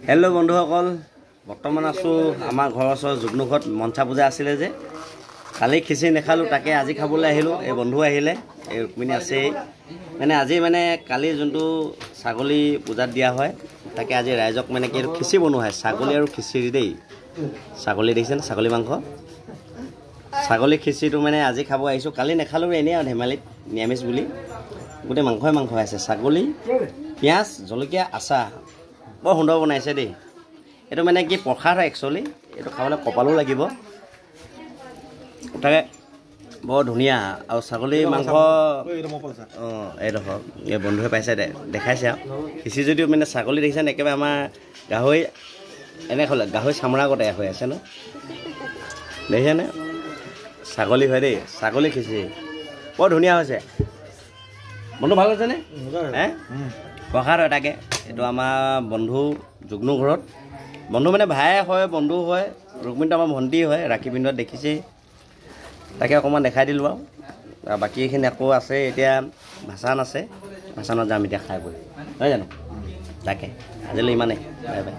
Hello' বন্ধুসকল, বৰ্তমান আছোঁ আমাৰ ঘৰৰ ওচৰৰ যুগ্নুঘৰত মনসা পূজা আছিলে যে কালি খিচিৰি নেখালোঁ, তাকে আজি খাবলৈ আহিলোঁ। এই বন্ধু আহিলে, এই ৰুক্মিণী আছেই। মানে আজি কালি যোনটো ছাগলী পূজাত দিয়া হয় তাকে আজি ৰাইজক কি এইটো খিচিৰি বনোৱা হয়, ছাগলী আৰু খিচিৰি দেই। ছাগলী দেখিছেনে, ছাগলী মাংস, ছাগলী খিচিৰিটো আজি খাব আহিছোঁ। কালি নেখালোঁ এনেই আৰু ধেমালিত, নিৰামিষ বুলি। গোটেই মাংস আছে, ছাগলী, পিঁয়াজ, জলকীয়া, আচাৰ, বৰ সুন্দৰ বনাইছে দেই। এইটো কি প্ৰসাদ হয় একচুৱেলি, এইটো খাবলৈ কপালো লাগিব। তাকে বৰ ধুনীয়া। আৰু ছাগলী মাংস এইডোখৰ এই বন্ধুৱে পাইছে, দেখাইছে আৰু খিচিৰি যদিও ছাগলী দেখিছেনে, একেবাৰে আমাৰ গাহৰি গাহৰি চামৰা গতে হৈ আছে ন, দেখিছেনে? ছাগলী হয় দেই, ছাগলী খিচিৰি বৰ ধুনীয়া হৈছে। বন্ধু ভাল হৈছেনে? প্ৰসাদ হয় তাকে। এইটো আমাৰ বন্ধু যুগ্নু ঘৰত, বন্ধু ভাই হয়, বন্ধু হয়। ৰুক্মিণীটো আমাৰ ভণ্টি হয়, ৰাখি পিন্ধোৱাত দেখিছেই। তাকে অকণমান দেখাই দিলোঁ আৰু বাকীখিনি আকৌ আছে। এতিয়া ভাচান আছে, ভাচানত যাম এতিয়া খাই বৈ, নহয় জানো? তাকে আজিলৈ ইমানেই, বাই বাই।